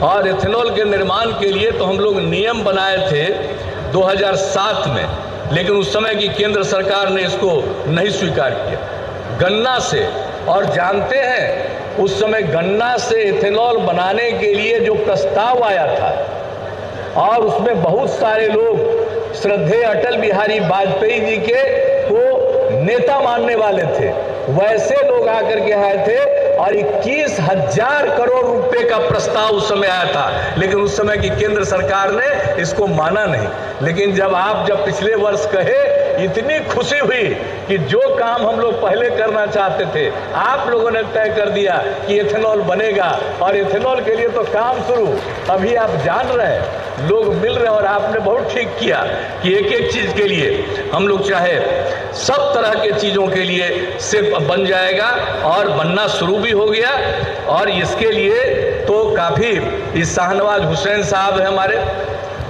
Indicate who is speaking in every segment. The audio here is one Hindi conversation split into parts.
Speaker 1: और इथेनॉल के निर्माण के लिए तो हम लोग नियम बनाए थे 2007 में, लेकिन उस समय की केंद्र सरकार ने इसको नहीं स्वीकार किया। गन्ना से, और जानते हैं उस समय गन्ना से इथेनॉल बनाने के लिए जो प्रस्ताव आया था, और उसमें बहुत सारे लोग श्रद्धेय अटल बिहारी वाजपेयी जी के को नेता मानने वाले थे, वैसे लोग आकर के आए थे और 21,000 करोड़ रुपए का प्रस्ताव उस समय आया था, लेकिन उस समय की केंद्र सरकार ने इसको माना नहीं। लेकिन जब पिछले वर्ष कहे, इतनी खुशी हुई कि जो काम हम लोग पहले करना चाहते थे आप लोगों ने तय कर दिया कि इथेनॉल बनेगा, और इथेनॉल के लिए तो काम शुरू। अभी आप जान रहे हैं, लोग मिल रहे हैं, और आपने बहुत ठीक किया कि एक एक चीज के लिए हम लोग चाहे सब तरह के चीजों के लिए सिर्फ बन जाएगा, और बनना शुरू भी हो गया। और इसके लिए तो काफी इस शाहनवाज हुसैन साहब है हमारे,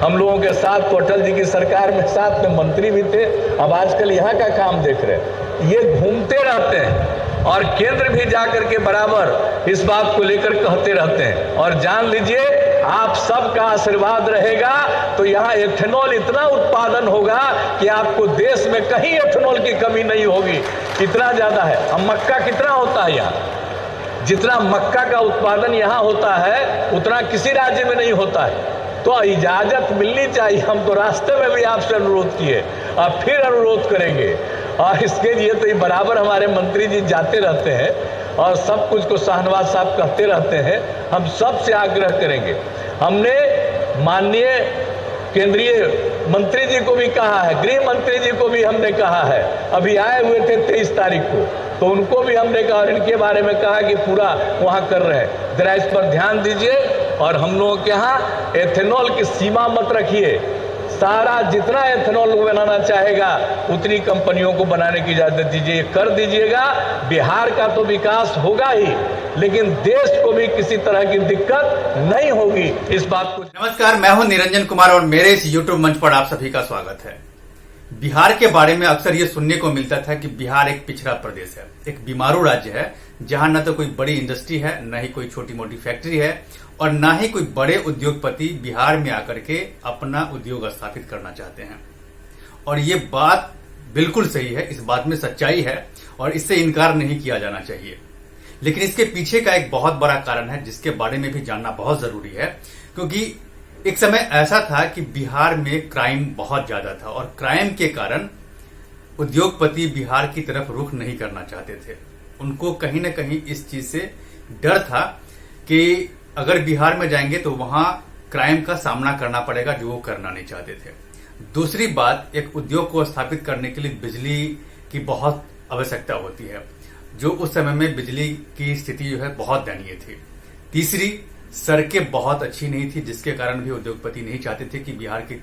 Speaker 1: हम लोगों के साथ, तो अटल जी की सरकार में साथ में मंत्री भी थे। अब आजकल यहाँ का काम देख रहे हैं, ये घूमते रहते हैं और केंद्र भी जाकर के बराबर इस बात को लेकर कहते रहते हैं। और जान लीजिए, आप सबका आशीर्वाद रहेगा तो यहाँ एथेनॉल इतना उत्पादन होगा कि आपको देश में कहीं एथेनॉल की कमी नहीं होगी, इतना ज्यादा है। अब मक्का कितना होता है यहाँ, जितना मक्का का उत्पादन यहाँ होता है उतना किसी राज्य में नहीं होता है। तो इजाजत मिलनी चाहिए। हम तो रास्ते में भी आपसे अनुरोध किए, और फिर अनुरोध करेंगे, और इसके लिए तो ये बराबर हमारे मंत्री जी जाते रहते हैं और सब कुछ को शाहनवाज साहब कहते रहते हैं। हम सबसे आग्रह करेंगे, हमने माननीय केंद्रीय मंत्री जी को भी कहा है, गृह मंत्री जी को भी हमने कहा है, अभी आए हुए थे 23 तारीख को, तो उनको भी हमने कहा और इनके बारे में कहा कि पूरा वहाँ कर रहे हैं, जरा इस पर ध्यान दीजिए। और हम लोगों के यहाँ एथेनॉल की सीमा मत रखिए, सारा जितना एथेनॉल बनाना चाहेगा उतनी कंपनियों को बनाने की इजाजत दीजिए, कर दीजिएगा। बिहार का तो विकास होगा ही, लेकिन देश को भी किसी तरह की दिक्कत नहीं होगी, इस बात को।
Speaker 2: नमस्कार, मैं हूं निरंजन कुमार और मेरे इस यूट्यूब मंच पर आप सभी का स्वागत है। बिहार के बारे में अक्सर ये सुनने को मिलता था कि बिहार एक पिछड़ा प्रदेश है, एक बीमारू राज्य है, जहां न तो कोई बड़ी इंडस्ट्री है, न ही कोई छोटी मोटी फैक्ट्री है, और न ही कोई बड़े उद्योगपति बिहार में आकर के अपना उद्योग स्थापित करना चाहते हैं। और ये बात बिल्कुल सही है, इस बात में सच्चाई है और इससे इनकार नहीं किया जाना चाहिए। लेकिन इसके पीछे का एक बहुत बड़ा कारण है जिसके बारे में भी जानना बहुत जरूरी है, क्योंकि एक समय ऐसा था कि बिहार में क्राइम बहुत ज्यादा था, और क्राइम के कारण उद्योगपति बिहार की तरफ रुख नहीं करना चाहते थे। उनको कहीं ना कहीं इस चीज से डर था कि अगर बिहार में जाएंगे तो वहां क्राइम का सामना करना पड़ेगा, जो वो करना नहीं चाहते थे। दूसरी बात, एक उद्योग को स्थापित करने के लिए बिजली की बहुत आवश्यकता होती है, जो उस समय में बिजली की स्थिति जो है बहुत दयनीय थी। तीसरी, सड़कें बहुत अच्छी नहीं थी, जिसके कारण भी उद्योगपति नहीं चाहते थे कि बिहार के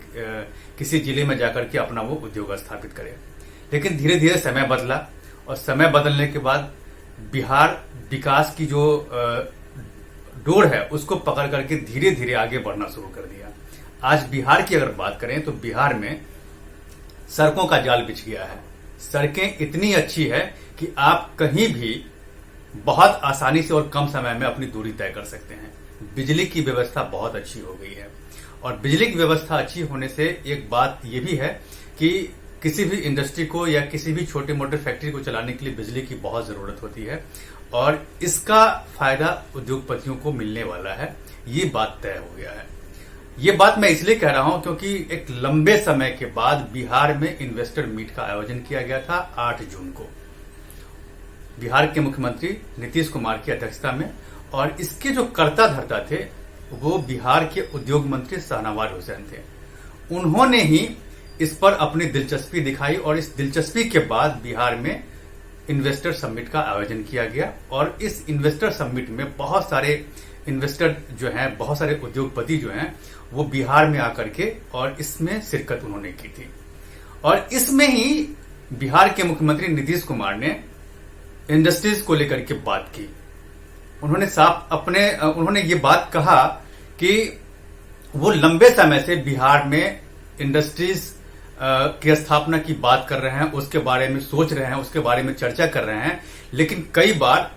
Speaker 2: किसी जिले में जाकर के अपना वो उद्योग स्थापित करे। लेकिन धीरे धीरे समय बदला, और समय बदलने के बाद बिहार विकास की जो डोर है उसको पकड़ करके धीरे धीरे आगे बढ़ना शुरू कर दिया। आज बिहार की अगर बात करें तो बिहार में सड़कों का जाल बिछ गया है। सड़कें इतनी अच्छी है कि आप कहीं भी बहुत आसानी से और कम समय में अपनी दूरी तय कर सकते हैं। बिजली की व्यवस्था बहुत अच्छी हो गई है, और बिजली की व्यवस्था अच्छी होने से एक बात यह भी है कि किसी भी इंडस्ट्री को या किसी भी छोटे मोटे फैक्ट्री को चलाने के लिए बिजली की बहुत जरूरत होती है, और इसका फायदा उद्योगपतियों को मिलने वाला है। ये बात तय हो गया है। ये बात मैं इसलिए कह रहा हूं क्योंकि एक लंबे समय के बाद बिहार में इन्वेस्टर मीट का आयोजन किया गया था 8 जून को, बिहार के मुख्यमंत्री नीतीश कुमार की अध्यक्षता में, और इसके जो कर्ता धर्ता थे वो बिहार के उद्योग मंत्री शाहनवाज हुसैन थे। उन्होंने ही इस पर अपनी दिलचस्पी दिखाई, और इस दिलचस्पी के बाद बिहार में इन्वेस्टर समिट का आयोजन किया गया। और इस इन्वेस्टर समिट में बहुत सारे इन्वेस्टर जो हैं, बहुत सारे उद्योगपति जो हैं, वो बिहार में आकर के और इसमें शिरकत उन्होंने की थी। और इसमें ही बिहार के मुख्यमंत्री नीतीश कुमार ने इंडस्ट्रीज को लेकर के बात की। उन्होंने ये बात कहा कि वो लंबे समय से बिहार में इंडस्ट्रीज की स्थापना की बात कर रहे हैं, उसके बारे में सोच रहे हैं, उसके बारे में चर्चा कर रहे हैं, लेकिन कई बार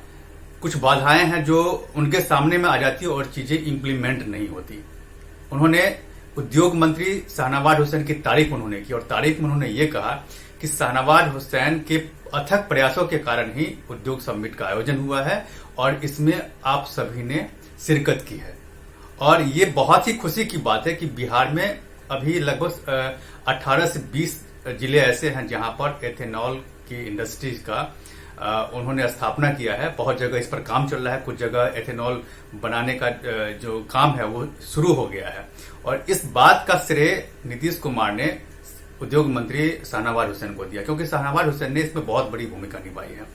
Speaker 2: कुछ बाधाएं हैं जो उनके सामने में आ जाती है और चीजें इंप्लीमेंट नहीं होती। उन्होंने उद्योग मंत्री शाहनवाज हुसैन की तारीफ उन्होंने की और तारीफ में उन्होंने ये कहा कि शाहनवाज हुसैन के अथक प्रयासों के कारण ही उद्योग समिट का आयोजन हुआ है और इसमें आप सभी ने शिरकत की है। और ये बहुत ही खुशी की बात है कि बिहार में अभी लगभग 18 से 20 जिले ऐसे हैं जहां पर एथेनॉल की इंडस्ट्रीज का उन्होंने स्थापना किया है। बहुत जगह इस पर काम चल रहा है, कुछ जगह एथेनॉल बनाने का जो काम है वो शुरू हो गया है। और इस बात का श्रेय नीतीश कुमार ने उद्योग मंत्री शाहनवाज हुसैन को दिया, क्योंकि शाहनवाज हुसैन ने इसमें बहुत बड़ी भूमिका निभाई है।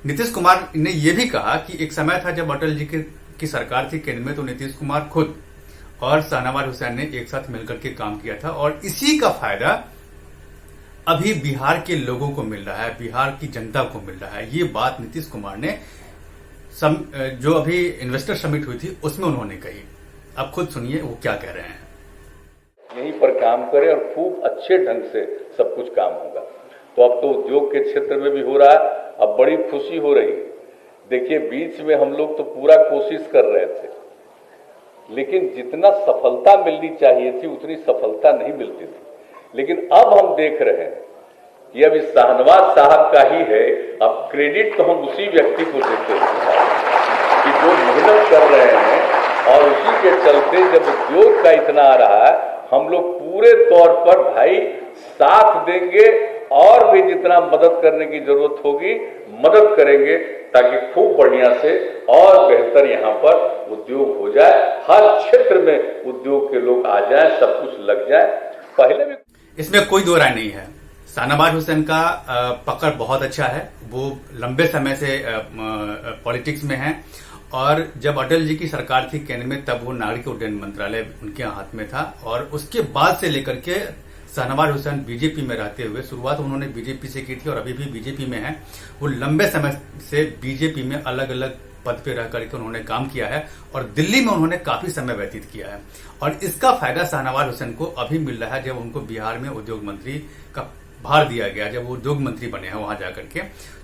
Speaker 2: नीतीश कुमार ने यह भी कहा कि एक समय था जब अटल जी की सरकार थी केंद्र में, तो नीतीश कुमार खुद और शाहनवाज हुसैन ने एक साथ मिलकर के काम किया था और इसी का फायदा अभी बिहार के लोगों को मिल रहा है, बिहार की जनता को मिल रहा है। ये बात नीतीश कुमार ने जो अभी इन्वेस्टर समिट हुई थी उसमें उन्होंने कही। अब खुद सुनिए वो क्या कह रहे हैं।
Speaker 1: यहीं पर काम करें और खूब अच्छे ढंग से सब कुछ काम होगा। तो अब तो उद्योग के क्षेत्र में भी हो रहा है, अब बड़ी खुशी हो रही है। देखिए, बीच में हम लोग तो पूरा कोशिश कर रहे थे, लेकिन जितना सफलता मिलनी चाहिए थी उतनी सफलता नहीं मिलती थी। लेकिन अब हम देख रहे हैं कि अब इस शाहनवाज साहब का ही है। अब क्रेडिट तो हम उसी व्यक्ति को देते हैं कि जो मेहनत कर रहे हैं, और उसी के चलते जब उद्योग का इतना आ रहा है, हम लोग पूरे तौर पर भाई साथ देंगे और भी जितना मदद करने की जरूरत होगी मदद करेंगे, ताकि खूब बढ़िया से और बेहतर यहाँ पर उद्योग हो जाए, हर क्षेत्र में उद्योग के लोग आ जाएं, सब कुछ लग जाए। पहले भी
Speaker 2: इसमें कोई दो राय नहीं है। शाहनवाज हुसैन का पकड़ बहुत अच्छा है, वो लंबे समय से पॉलिटिक्स में हैं और जब अटल जी की सरकार थी केंद्र में तब वो नागरिक उड्डयन मंत्रालय उनके हाथ में था और उसके बाद से लेकर के शाहनवाज हुसैन बीजेपी में रहते हुए, शुरुआत उन्होंने बीजेपी से की थी और अभी भी बीजेपी में है। वो लंबे समय से बीजेपी में अलग अलग पद पे रह करके उन्होंने काम किया है और दिल्ली में उन्होंने काफी समय व्यतीत किया है और इसका फायदा शाहनवाज हुसैन को अभी मिल रहा है जब उनको बिहार में उद्योग मंत्री का भार दिया गया, जब वो उद्योग मंत्री बने हैं वहां जाकर के,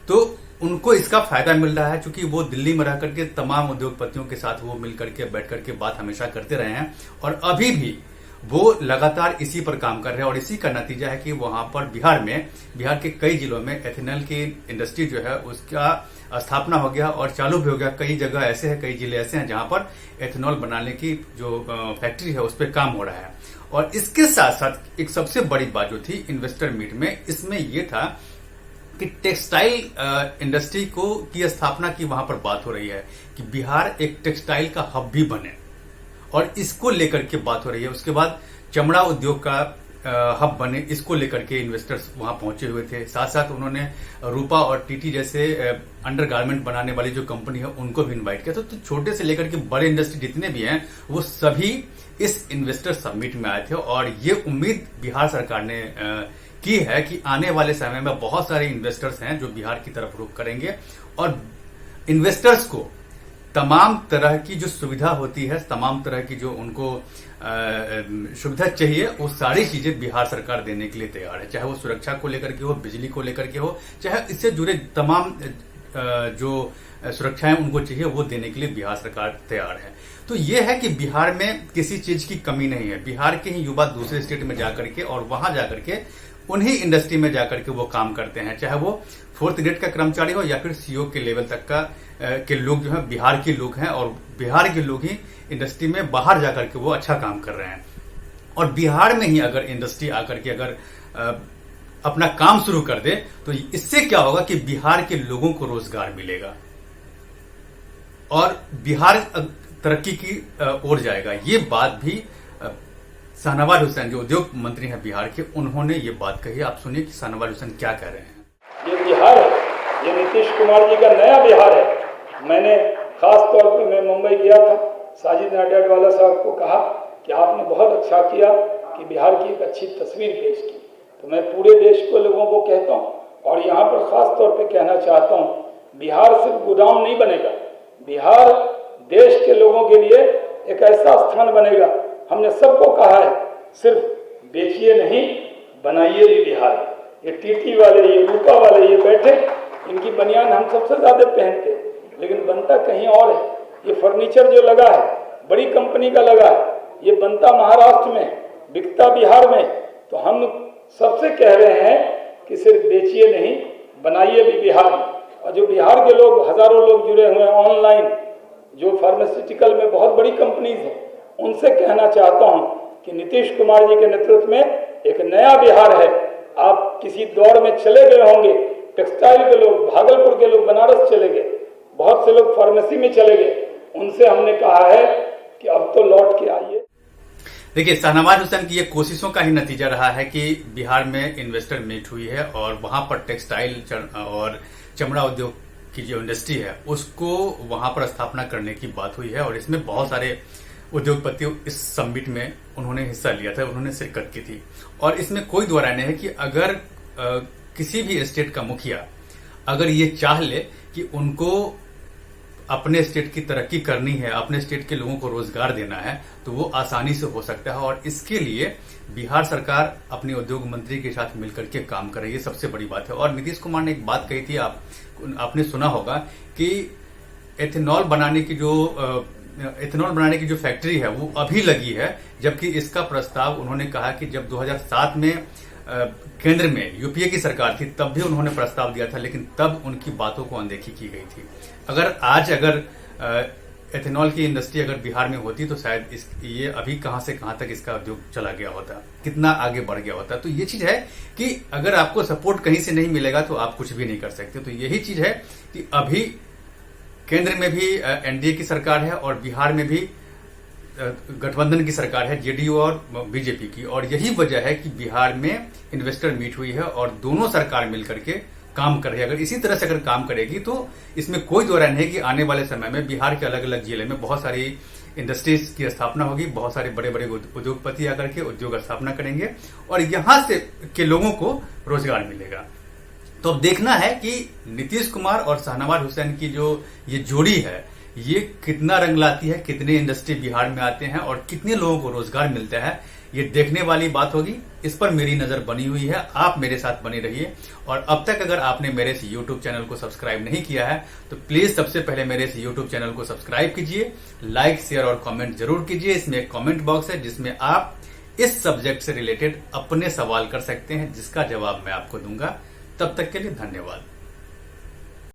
Speaker 2: तो उनको इसका फायदा मिल रहा है क्योंकि वो दिल्ली में रह करके तमाम उद्योगपतियों के साथ वो मिल करके बैठ करके बात हमेशा करते रहे हैं और अभी भी वो लगातार इसी पर काम कर रहे हैं और इसी का नतीजा है कि वहां पर बिहार के कई जिलों में एथेनॉल की इंडस्ट्री जो है उसका स्थापना हो गया और चालू भी हो गया। कई जगह ऐसे हैं, कई जिले ऐसे हैं जहां पर एथेनॉल बनाने की जो फैक्ट्री है उस पर काम हो रहा है। और इसके साथ साथ एक सबसे बड़ी बात जो थी इन्वेस्टर मीट में, इसमें यह था कि टेक्सटाइल इंडस्ट्री की स्थापना की वहां पर बात हो रही है कि बिहार एक टेक्सटाइल का हब भी बने और इसको लेकर के बात हो रही है। उसके बाद चमड़ा उद्योग का हब बने, इसको लेकर के इन्वेस्टर्स वहां पहुंचे हुए थे। साथ साथ उन्होंने रूपा और टीटी जैसे अंडरगारमेंट बनाने वाली जो कंपनी है उनको भी इनवाइट किया। तो छोटे से लेकर के बड़े इंडस्ट्री जितने भी हैं वो सभी इस इन्वेस्टर समिट में आए थे और ये उम्मीद बिहार सरकार ने की है कि आने वाले समय में बहुत सारे इन्वेस्टर्स हैं जो बिहार की तरफ रुख करेंगे और इन्वेस्टर्स को तमाम तरह की जो सुविधा होती है, तमाम तरह की जो उनको सुविधा चाहिए, वो सारी चीजें बिहार सरकार देने के लिए तैयार है। चाहे वो सुरक्षा को लेकर के हो, बिजली को लेकर के हो, चाहे इससे जुड़े तमाम जो सुरक्षाएं उनको चाहिए वो देने के लिए बिहार सरकार तैयार है। तो ये है कि बिहार में किसी चीज की कमी नहीं है। बिहार के ही युवा दूसरे स्टेट में जाकर के और वहां जाकर के उन्हीं इंडस्ट्री में जाकर के वो काम करते हैं, चाहे वो 4th ग्रेड का कर्मचारी हो या फिर सीईओ के लेवल तक का के लोग जो है बिहार के लोग हैं और बिहार के लोग ही इंडस्ट्री में बाहर जाकर के वो अच्छा काम कर रहे हैं। और बिहार में ही अगर इंडस्ट्री आकर के अगर अपना काम शुरू कर दे तो इससे क्या होगा कि बिहार के लोगों को रोजगार मिलेगा और बिहार तरक्की की ओर जाएगा। ये बात भी शाहनवाज हुसैन जो उद्योग मंत्री हैं बिहार के, उन्होंने ये बात कही। आप सुनिए कि शाहनवाज हुसैन क्या कह रहे हैं।
Speaker 3: ये बिहार है, ये नीतीश कुमार जी का नया बिहार है। मैंने खास तौर पे मैं मुंबई गया था, साजिद नाडियाडवाला साहब को कहा कि आपने बहुत अच्छा किया कि बिहार की एक अच्छी तस्वीर पेश की। तो मैं पूरे देश को लोगों को कहता हूँ और यहाँ पर खास तौर पे कहना चाहता हूँ, बिहार सिर्फ गोदाम नहीं बनेगा, बिहार देश के लोगों के लिए एक ऐसा स्थान बनेगा। हमने सबको कहा है सिर्फ बेचिए नहीं, बनाइए भी बिहार। ये टीटी वाले, ये रूपा वाले, ये बैठे, इनकी बनियान हम सबसे ज्यादा पहनते, लेकिन बनता कहीं और है। ये फर्नीचर जो लगा है बड़ी कंपनी का लगा है, ये बनता महाराष्ट्र में, बिकता बिहार में। तो हम सबसे कह रहे हैं कि सिर्फ बेचिए नहीं, बनाइए भी बिहार में। और जो बिहार के लोग, हजारों लोग जुड़े हुए हैं ऑनलाइन, जो फार्मास्यूटिकल में बहुत बड़ी कंपनीज हैं, उनसे कहना चाहता हूं कि नीतीश कुमार जी के नेतृत्व में एक नया बिहार है। आप किसी दौर में चले गए होंगे, टेक्सटाइल के लोग, भागलपुर के लोग बनारस चले गए, बहुत से लोग फार्मेसी में चले गए। उनसे हमने कहा है कि अब तो लौट के आइए।
Speaker 2: देखिए, शाहनवाज हुसैन की ये कोशिशों का ही नतीजा रहा है कि बिहार में इन्वेस्टर मीट हुई है और वहां पर टेक्सटाइल और चमड़ा उद्योग की जो इंडस्ट्री है उसको वहां पर स्थापना करने की बात हुई है। और इसमें बहुत सारे उद्योगपति इस समिट में उन्होंने हिस्सा लिया था, उन्होंने शिरकत की थी। और इसमें कोई दो राय नहीं है कि अगर किसी भी स्टेट का मुखिया अगर ये चाह ले कि उनको अपने स्टेट की तरक्की करनी है, अपने स्टेट के लोगों को रोजगार देना है, तो वो आसानी से हो सकता है। और इसके लिए बिहार सरकार अपने उद्योग मंत्री के साथ मिलकर के काम कर रही है, सबसे बड़ी बात है। और नीतीश कुमार ने एक बात कही थी, आपने सुना होगा कि एथेनॉल बनाने की जो फैक्ट्री है वो अभी लगी है, जबकि इसका प्रस्ताव उन्होंने कहा कि जब 2007 में केंद्र में यूपीए की सरकार थी तब भी उन्होंने प्रस्ताव दिया था, लेकिन तब उनकी बातों को अनदेखी की गई थी। अगर एथेनॉल की इंडस्ट्री अगर बिहार में होती तो शायद ये अभी कहां से कहां तक इसका उद्योग चला गया होता, कितना आगे बढ़ गया होता। तो ये चीज है कि अगर आपको सपोर्ट कहीं से नहीं मिलेगा तो आप कुछ भी नहीं कर सकते। तो यही चीज है कि अभी केंद्र में भी एनडीए की सरकार है और बिहार में भी गठबंधन की सरकार है, जेडीयू और बीजेपी की। और यही वजह है कि बिहार में इन्वेस्टर मीट हुई है और दोनों सरकार मिलकर के काम कर रही है। अगर इसी तरह से अगर काम करेगी तो इसमें कोई दो राय नहीं है कि आने वाले समय में बिहार के अलग अलग जिले में बहुत सारी इंडस्ट्रीज की स्थापना होगी, बहुत सारे बड़े बड़े उद्योगपति आकर के उद्योग स्थापना करेंगे और यहां से के लोगों को रोजगार मिलेगा। तो अब देखना है कि नीतीश कुमार और शाहनवाज हुसैन की जो ये जोड़ी है ये कितना रंग लाती है, कितने इंडस्ट्री बिहार में आते हैं और कितने लोगों को रोजगार मिलता है, ये देखने वाली बात होगी। इस पर मेरी नजर बनी हुई है, आप मेरे साथ बने रहिए। और अब तक अगर आपने मेरे इस YouTube चैनल को सब्सक्राइब नहीं किया है तो प्लीज सबसे पहले मेरे इस YouTube चैनल को सब्सक्राइब कीजिए, लाइक शेयर और कमेंट जरूर कीजिए। इसमें एक कमेंट बॉक्स है जिसमें आप इस सब्जेक्ट से रिलेटेड अपने सवाल कर सकते हैं, जिसका जवाब मैं आपको दूंगा। तब तक के लिए धन्यवाद।